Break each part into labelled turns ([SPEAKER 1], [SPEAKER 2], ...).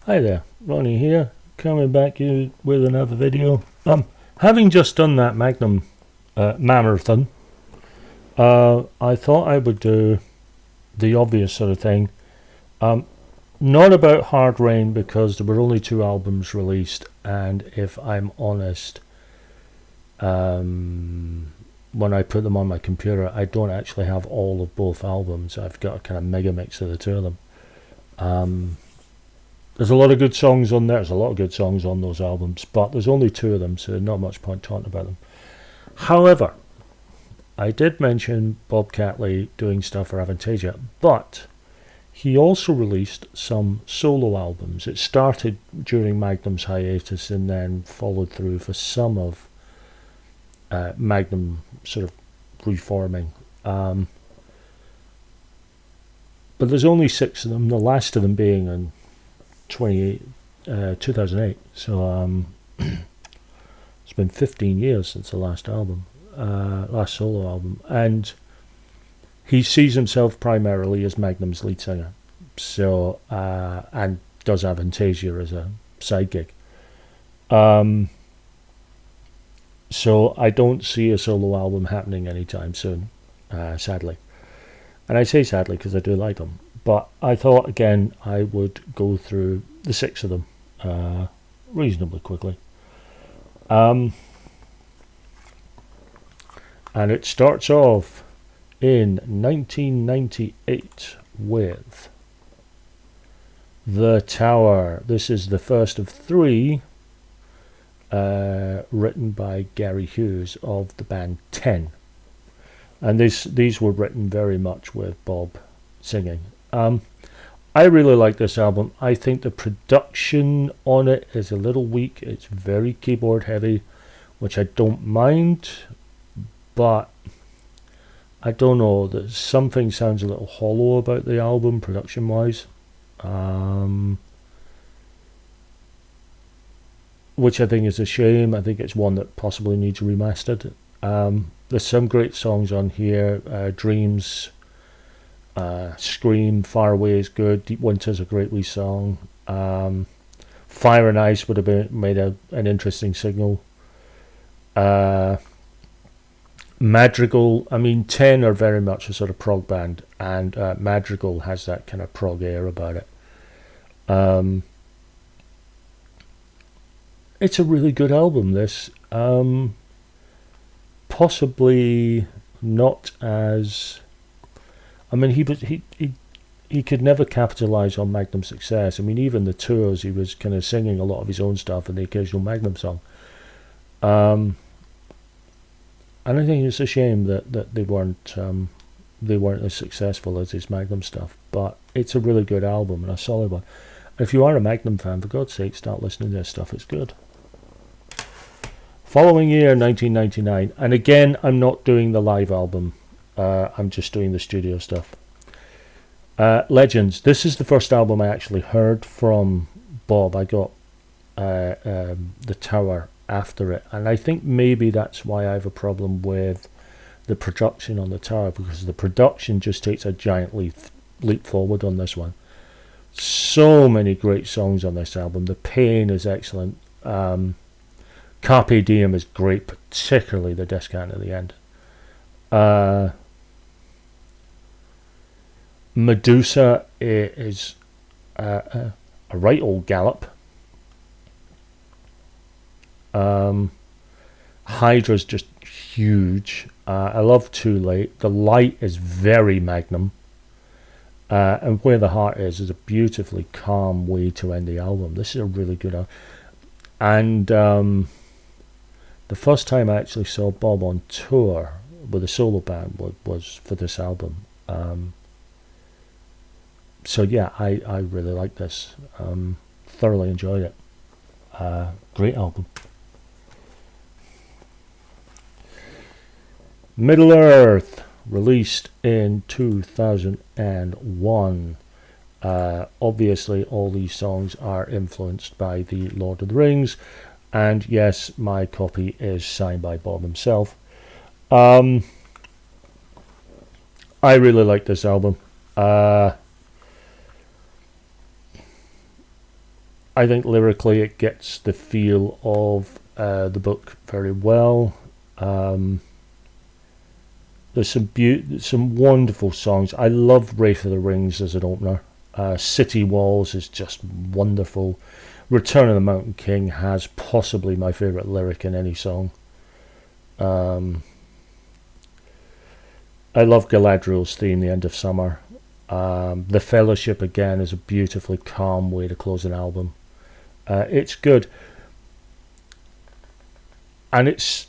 [SPEAKER 1] Hi there, Ronnie here, coming back with another video. Having just done that Magnum marathon, I thought I would do the obvious sort of thing. Not about Hard Rain because there were only 2 albums released, and if I'm honest, when I put them on my computer, I don't actually have all of both albums. I've got a kind of mega mix of the 2 of them. There's a lot of good songs on there. There's a lot of good songs on those albums, but there's only 2 of them, so not much point talking about them. However, I did mention Bob Catley doing stuff for Avantasia, but he also released some solo albums. It started during Magnum's hiatus and then followed through for some of Magnum sort of reforming. But there's only 6 of them, the last of them being in 2008, so it's been 15 years since the last solo album, and he sees himself primarily as Magnum's lead singer, so and does Avantasia as a side gig. So I don't see a solo album happening anytime soon, sadly. And I say sadly because I do like them. But I thought, again, I would go through the 6 of them reasonably quickly. And it starts off in 1998 with The Tower. This is the first of 3 written by Gary Hughes of the band 10. And these were written very much with Bob singing. I really like this album. I think the production on it is a little weak. It's very keyboard heavy, which I don't mind, but I don't know, that something sounds a little hollow about the album production wise, which I think is a shame. I think it's one that possibly needs remastered. There's some great songs on here. Dreams, Scream, Far Away is good. Deep Winter's a great wee song. Fire and Ice would have made an interesting single. Madrigal, I mean, 10 are very much a sort of prog band, and Madrigal has that kind of prog air about it. It's a really good album, this. Possibly not as... I mean, he could never capitalize on Magnum's success. I mean, even the tours, he was kind of singing a lot of his own stuff and the occasional Magnum song. And I think it's a shame that they weren't as successful as his Magnum stuff. But it's a really good album and a solid one. And if you are a Magnum fan, for God's sake, start listening to this stuff. It's good. Following year, 1999, and again, I'm not doing the live album. I'm just doing the studio stuff. Legends. This is the first album I actually heard from Bob. I got The Tower after it, and I think maybe that's why I have a problem with the production on The Tower, because the production just takes a giant leap forward on this one. So many great songs on this album. The Pain is excellent. Carpe Diem is great, particularly the descant at the end. Medusa is a right old gallop. Hydra's just huge. I love Too Late. The Light is very Magnum. And Where the Heart is a beautifully calm way to end the album. This is a really good album. And the first time I actually saw Bob on tour with a solo band was for this album. So yeah, I really like this. Thoroughly enjoyed it. Great album. Middle Earth, released in 2001. Obviously, all these songs are influenced by the Lord of the Rings, and yes, my copy is signed by Bob himself. I really like this album. I think lyrically it gets the feel of the book very well. There's some wonderful songs. I love Wraith of the Rings as an opener. City Walls is just wonderful. Return of the Mountain King has possibly my favourite lyric in any song. I love Galadriel's theme, The End of Summer. The Fellowship, again, is a beautifully calm way to close an album. It's good. And it's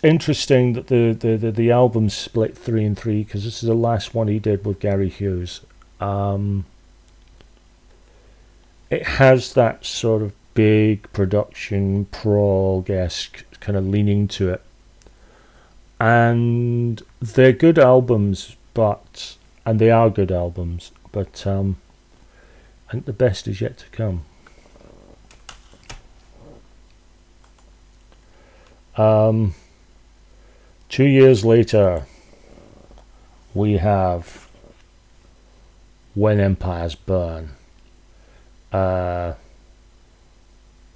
[SPEAKER 1] interesting that the album's split 3 and 3, because this is the last one he did with Gary Hughes. It has that sort of big production, prog-esque kind of leaning to it. And they're good albums, and they are good albums, but I think the best is yet to come. 2 years later, we have When Empires Burn.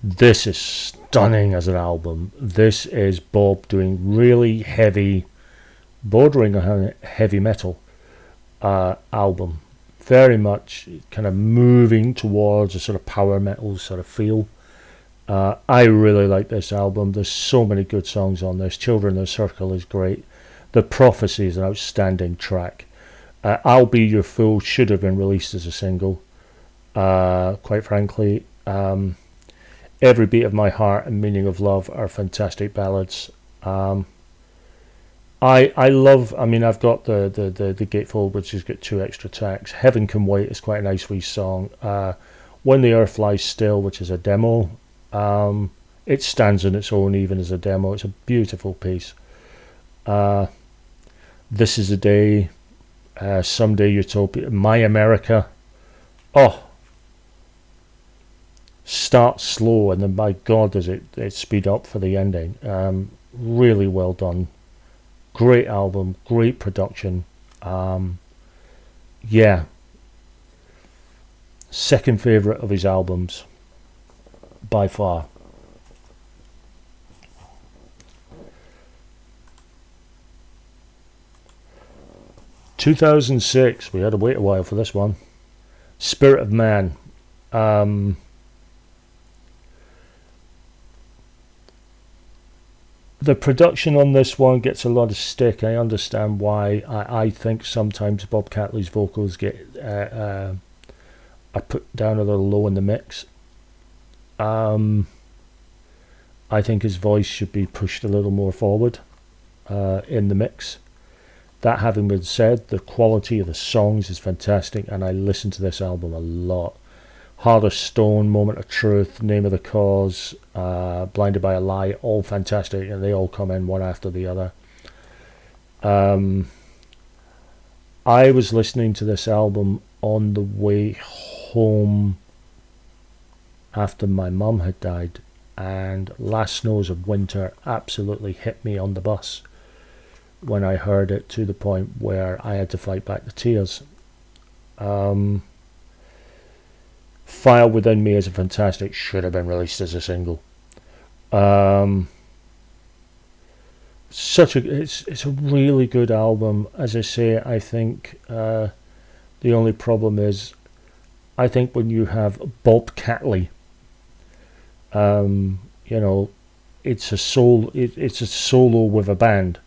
[SPEAKER 1] This is stunning as an album. This is Bob doing really heavy, bordering on heavy metal album. Very much kind of moving towards a sort of power metal sort of feel. I really like this album. There's so many good songs on this. Children of the Circle is great. The Prophecy is an outstanding track. I'll Be Your Fool should have been released as a single. Quite frankly, Every Beat of My Heart and Meaning of Love are fantastic ballads. I love, I've got the Gatefold, which has got 2 extra tracks. Heaven Can Wait is quite a nice wee song. When the Earth Lies Still, which is a demo, it stands on its own even as a demo. It's a beautiful piece. This Is a Day, Someday Utopia, My America. Oh, start slow and then by God does it speed up for the ending. Really well done. Great album, great production. Yeah. Second favourite of his albums by far. (2006), we had to wait a while for this one. Spirit of Man. The production on this one gets a lot of stick. I understand why. I think sometimes Bob Catley's vocals are put down a little low in the mix. I think his voice should be pushed a little more forward in the mix. That having been said, the quality of the songs is fantastic, and I listen to this album a lot. Heart of Stone, Moment of Truth, Name of the Cause, Blinded by a Lie, all fantastic, and they all come in one after the other. I was listening to this album on the way home after my mum had died, and Last Snows of Winter absolutely hit me on the bus when I heard it, to the point where I had to fight back the tears. Fire Within Me is a fantastic, should have been released as a single. It's a really good album. As I say, I think the only problem is, I think when you have Bob Catley, it's a solo with a band,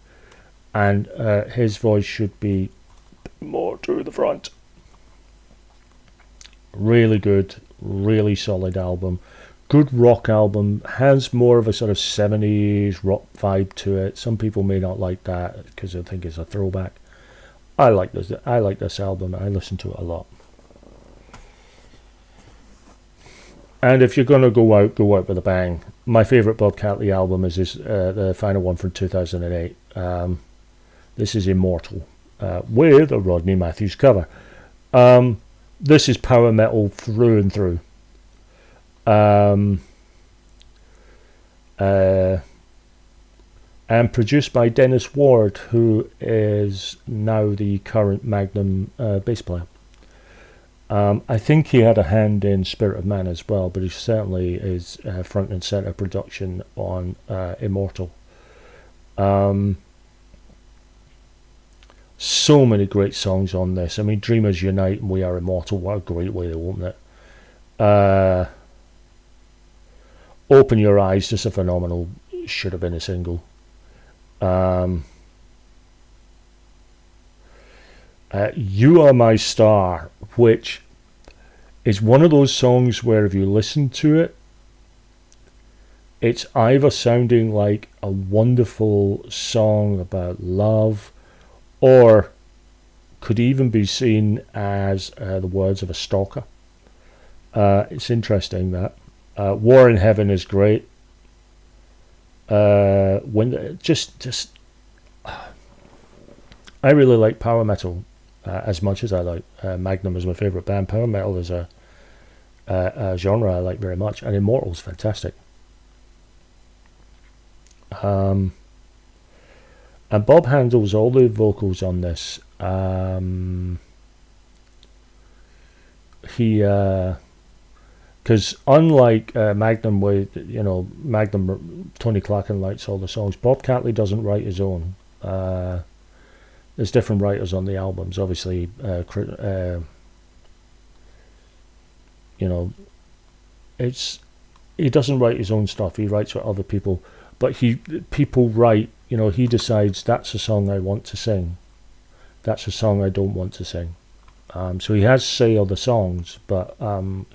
[SPEAKER 1] and his voice should be more to the front. Really good, really solid album. Good rock album. Has more of a sort of 70s rock vibe to it. Some people may not like that because they think it's a throwback. I like this album. I listen to it a lot. And if you're going to go out with a bang. My favourite Bob Catley album is the final one from 2008. This is Immortal, with a Rodney Matthews cover. This is power metal through and through. And produced by Dennis Ward, who is now the current Magnum bass player. I think he had a hand in Spirit of Man as well, but he certainly is front and center production on Immortal. So many great songs on this. I mean, Dreamers Unite and We Are Immortal, what a great way to open it. Open Your Eyes, just a phenomenal, should have been a single. You Are My Star, which is one of those songs where if you listen to it, it's either sounding like a wonderful song about love, or could even be seen as the words of a stalker. It's interesting that. War in Heaven is great. When just I really like power metal as much as I like Magnum is my favourite band. Power metal is a genre I like very much, and Immortal's fantastic. And Bob handles all the vocals on this. He because unlike Magnum, with Magnum, Tony Clarkin writes all the songs. Bob Catley doesn't write his own. There's different writers on the albums. Obviously, he doesn't write his own stuff. He writes with other people, but people write. He decides that's a song I want to sing. That's a song I don't want to sing. So he has say of the songs, but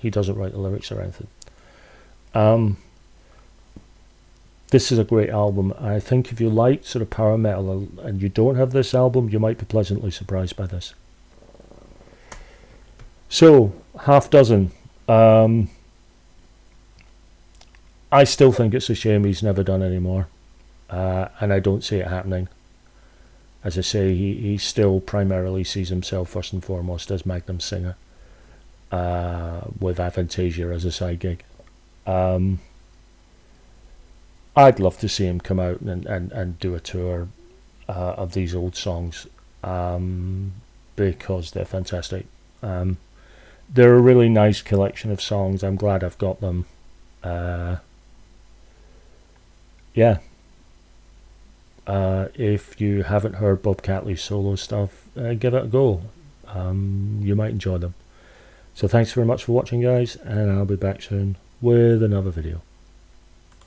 [SPEAKER 1] he doesn't write the lyrics or anything. This is a great album. I think if you like sort of power metal and you don't have this album, you might be pleasantly surprised by this. So, half dozen. I still think it's a shame he's never done any more. And I don't see it happening. As I say, he still primarily sees himself first and foremost as Magnum singer, with Aphantasia as a side gig. I'd love to see him come out and do a tour of these old songs, because they're fantastic. They're a really nice collection of songs. I'm glad I've got them. Yeah. If you haven't heard Bob Catley's solo stuff, give it a go. You might enjoy them. So thanks very much for watching, guys, and I'll be back soon with another video.